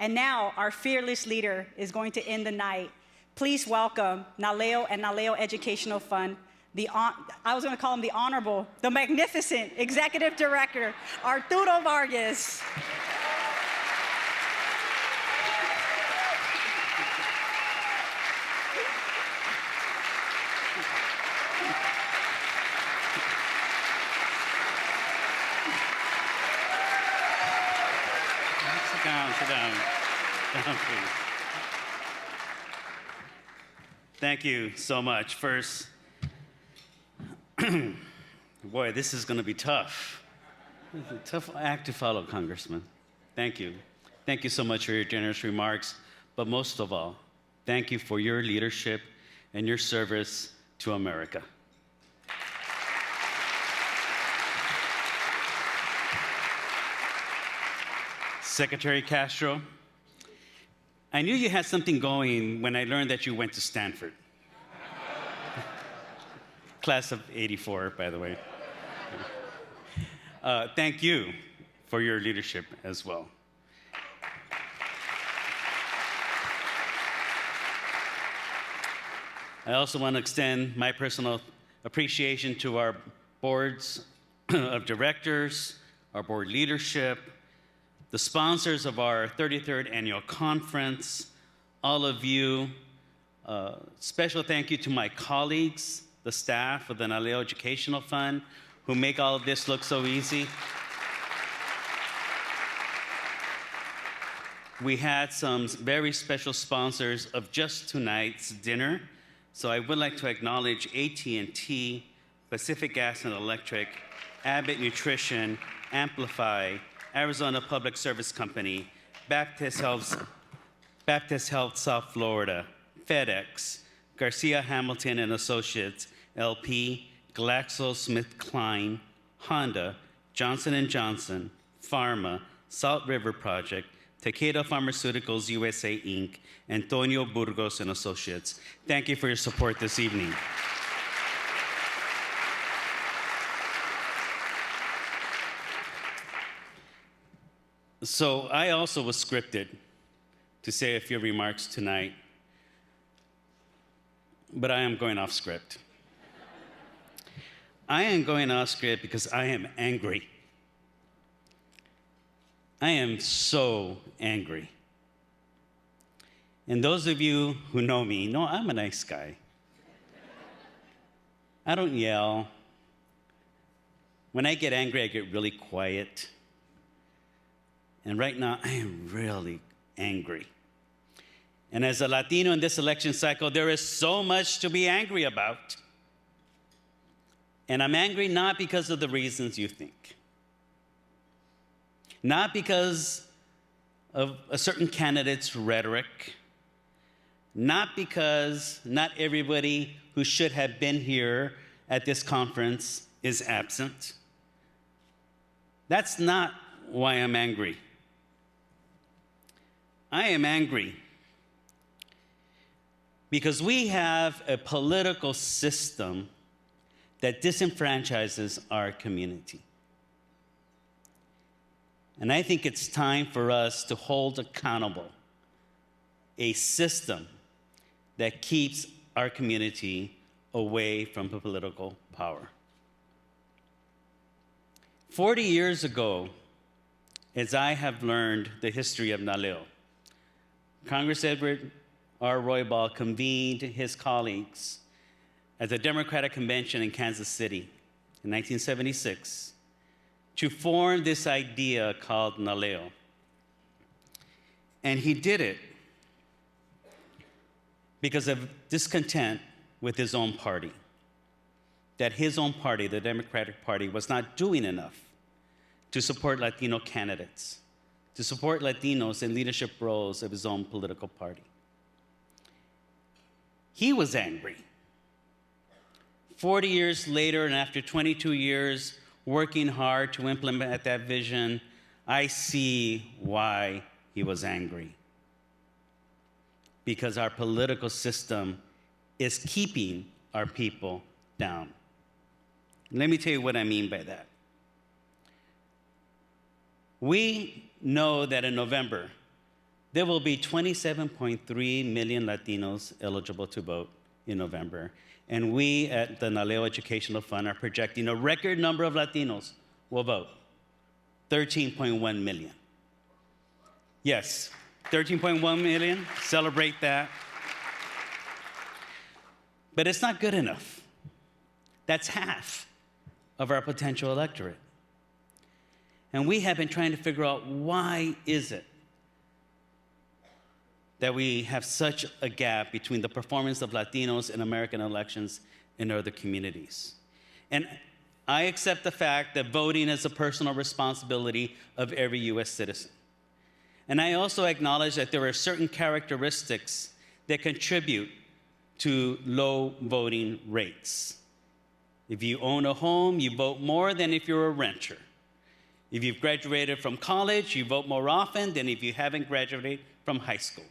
And now our fearless leader is going to end the night. Please welcome NALEO and NALEO Educational Fund, I was going to call him the Honorable, the Magnificent Executive Director, Arturo Vargas. Sit down, please. Thank you so much. First, boy, this is going to be tough. It's a tough act to follow, Congressman. Thank you. Thank you so much for your generous remarks, but most of all, thank you for your leadership and your service to America. Secretary Castro, I knew you had something going when I learned that you went to Stanford. Class of '84, by the way. Thank you for your leadership as well. I also want to extend my personal appreciation to our boards of directors, our board leadership, the sponsors of our 33rd annual conference, all of you. Special thank you to my colleagues, the staff of the NALEO Educational Fund, who make all of this look so easy. We had some very special sponsors of just tonight's dinner. So I would like to acknowledge AT&T, Pacific Gas and Electric, Abbott Nutrition, Amplify, Arizona Public Service Company, Baptist Health South Florida, FedEx, Garcia Hamilton and Associates, LP, GlaxoSmithKline, Honda, Johnson & Johnson, Pharma, Salt River Project, Takeda Pharmaceuticals USA, Inc., Antonio Burgos and Associates. Thank you for your support this evening. So I also was scripted to say a few remarks tonight, but I am going off script. I am going off script because I am angry. I am so angry. And those of you who know me know I'm a nice guy. I don't yell. When I get angry, I get really quiet. And right now, I am really angry. And as a Latino in this election cycle, there is so much to be angry about. And I'm angry not because of the reasons you think. Not because of a certain candidate's rhetoric. Not because not everybody who should have been here at this conference is absent. That's not why I'm angry. I am angry because we have a political system that disenfranchises our community. And I think it's time for us to hold accountable a system that keeps our community away from political power. 40 years ago, as I have learned the history of NALEO, Congress Edward R. Roybal convened his colleagues at the Democratic Convention in Kansas City in 1976 to form this idea called NALEO. And he did it because of discontent with his own party, that his own party, the Democratic Party, was not doing enough to support Latino candidates, to support Latinos in leadership roles of his own political party. He was angry. 40 years later, and after 22 years working hard to implement that vision, I see why he was angry. Because our political system is keeping our people down. Let me tell you what I mean by that. We know that in November, there will be 27.3 million Latinos eligible to vote in November. And we at the NALEO Educational Fund are projecting a record number of Latinos will vote, 13.1 million. Yes, 13.1 million, celebrate that. But it's not good enough. That's half of our potential electorate. And we have been trying to figure out why is it that we have such a gap between the performance of Latinos in American elections and other communities. And I accept the fact that voting is a personal responsibility of every US citizen. And I also acknowledge that there are certain characteristics that contribute to low voting rates. If you own a home, you vote more than if you're a renter. If you've graduated from college, you vote more often than if you haven't graduated from high school.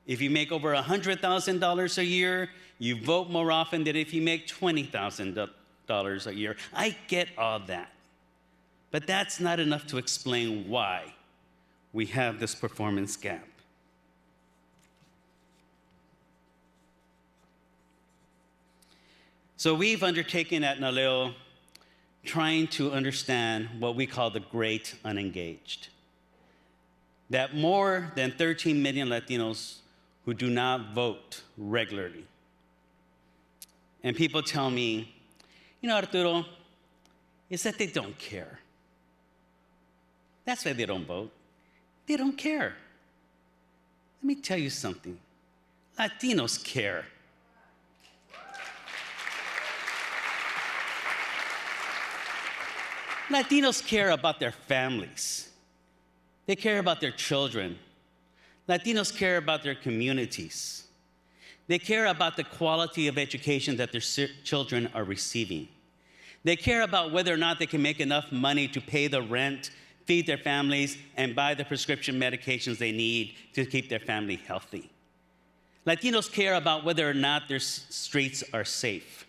If you make over $100,000 a year, you vote more often than if you make $20,000 a year. I get all that. But that's not enough to explain why we have this performance gap. So we've undertaken at NALEO trying to understand what we call the great unengaged. That more than 13 million Latinos who do not vote regularly. And people tell me, you know, Arturo, it's that they don't care. That's why they don't vote. They don't care. Let me tell you something. Latinos care. Latinos care about their families. They care about their children. Latinos care about their communities. They care about the quality of education that their children are receiving. They care about whether or not they can make enough money to pay the rent, feed their families, and buy the prescription medications they need to keep their family healthy. Latinos care about whether or not their streets are safe.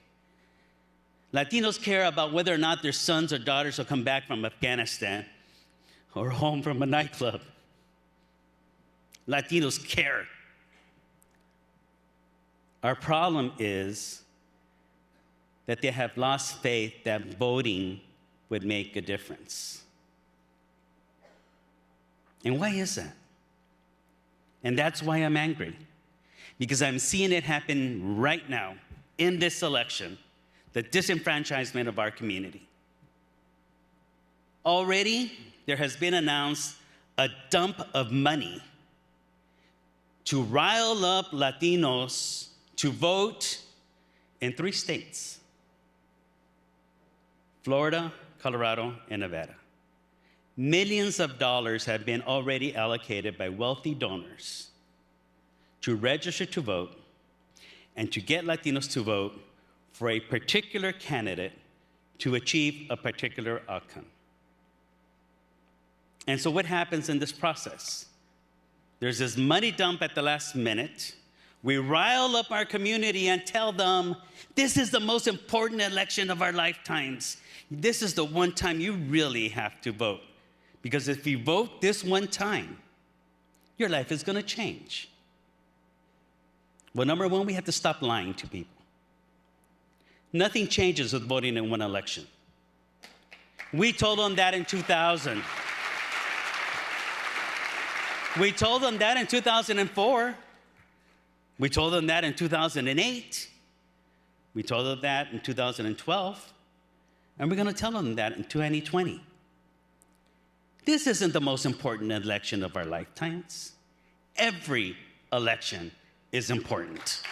Latinos care about whether or not their sons or daughters will come back from Afghanistan or home from a nightclub. Latinos care. Our problem is that they have lost faith that voting would make a difference. And why is that? And that's why I'm angry. Because I'm seeing it happen right now in this election, the disenfranchisement of our community. Already, there has been announced a dump of money to rile up Latinos to vote in 3 states: Florida, Colorado, and Nevada. Millions of dollars have been already allocated by wealthy donors to register to vote and to get Latinos to vote for a particular candidate to achieve a particular outcome. And so what happens in this process? There's this money dump at the last minute. We rile up our community and tell them, this is the most important election of our lifetimes. This is the one time you really have to vote. Because if you vote this one time, your life is going to change. Well, number one, we have to stop lying to people. Nothing changes with voting in one election. We told them that in 2000. We told them that in 2004. We told them that in 2008. We told them that in 2012. And we're going to tell them that in 2020. This isn't the most important election of our lifetimes. Every election is important.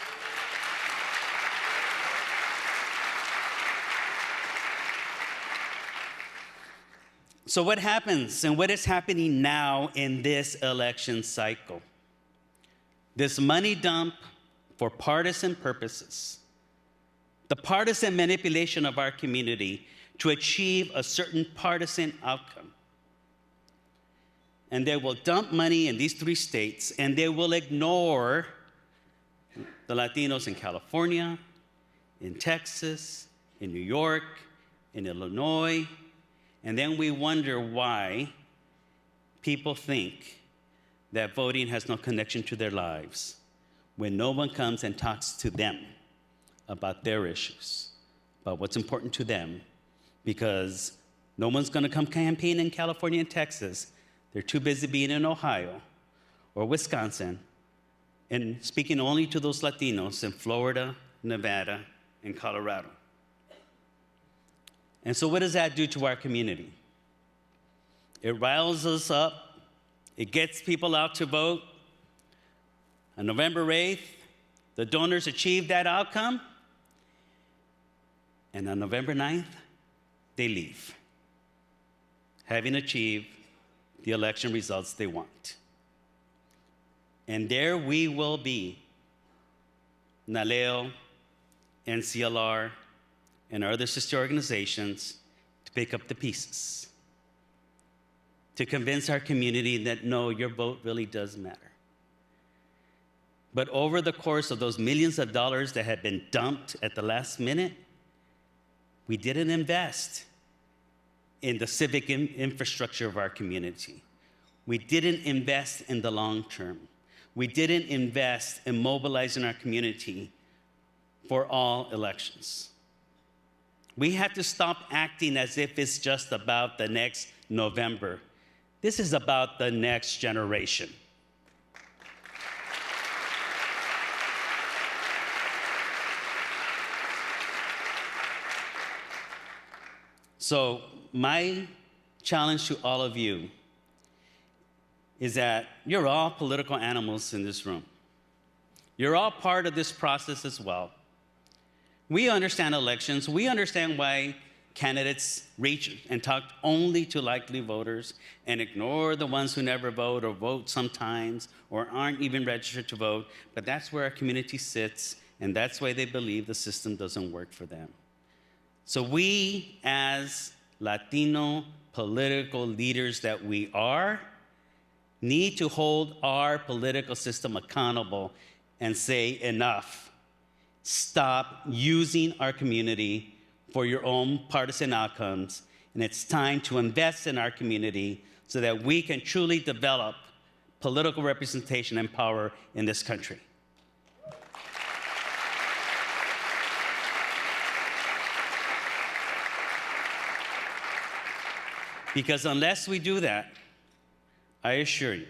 So what happens and what is happening now in this election cycle? This money dump for partisan purposes, the partisan manipulation of our community to achieve a certain partisan outcome. And they will dump money in these 3 states, and they will ignore the Latinos in California, in Texas, in New York, in Illinois. And then we wonder why people think that voting has no connection to their lives, when no one comes and talks to them about their issues, about what's important to them, because no one's going to come campaign in California and Texas. They're too busy being in Ohio or Wisconsin and speaking only to those Latinos in Florida, Nevada, and Colorado. And so what does that do to our community? It riles us up. It gets people out to vote. On November 8th, the donors achieve that outcome. And on November 9th, they leave, having achieved the election results they want. And there we will be, NALEO, NCLR, and our other sister organizations, to pick up the pieces, to convince our community that, no, your vote really does matter. But over the course of those millions of dollars that had been dumped at the last minute, we didn't invest in the civic infrastructure of our community. We didn't invest in the long term. We didn't invest in mobilizing our community for all elections. We have to stop acting as if it's just about the next November. This is about the next generation. So my challenge to all of you is that you're all political animals in this room. You're all part of this process as well. We understand elections. We understand why candidates reach and talk only to likely voters and ignore the ones who never vote or vote sometimes or aren't even registered to vote. But that's where our community sits, and that's why they believe the system doesn't work for them. So we, as Latino political leaders that we are, need to hold our political system accountable and say enough. Stop using our community for your own partisan outcomes, and it's time to invest in our community so that we can truly develop political representation and power in this country. Because unless we do that, I assure you,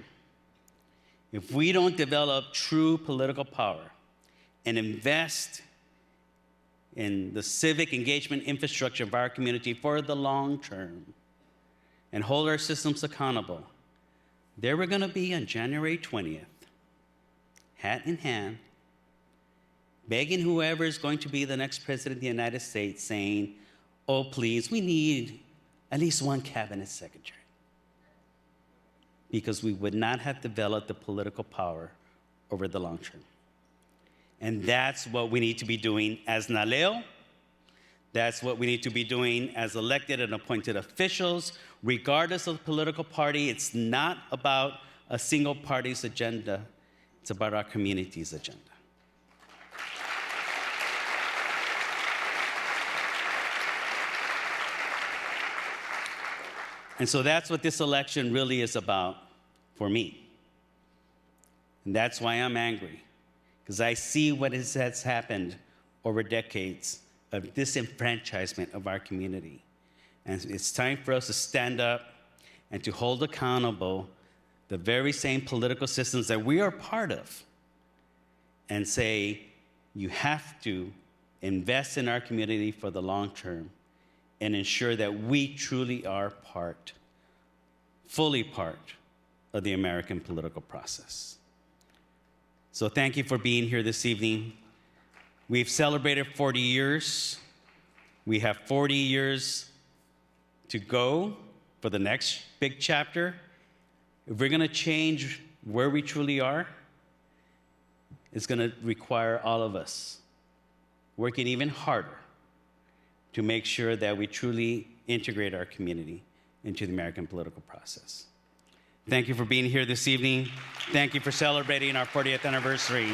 if we don't develop true political power and invest in the civic engagement infrastructure of our community for the long term and hold our systems accountable, there we're going to be on January 20th, hat in hand, begging whoever is going to be the next president of the United States, saying, oh, please, we need at least one cabinet secretary. Because we would not have developed the political power over the long term. And that's what we need to be doing as NALEO. That's what we need to be doing as elected and appointed officials, regardless of the political party. It's not about a single party's agenda. It's about our community's agenda. And so that's what this election really is about for me. And that's why I'm angry, because I see what has happened over decades of disenfranchisement of our community. And it's time for us to stand up and to hold accountable the very same political systems that we are part of and say, you have to invest in our community for the long term and ensure that we truly are part, fully part of the American political process. So thank you for being here this evening. We've celebrated 40 years. We have 40 years to go for the next big chapter. If we're going to change where we truly are, it's going to require all of us working even harder to make sure that we truly integrate our community into the American political process. Thank you for being here this evening. Thank you for celebrating our 40th anniversary.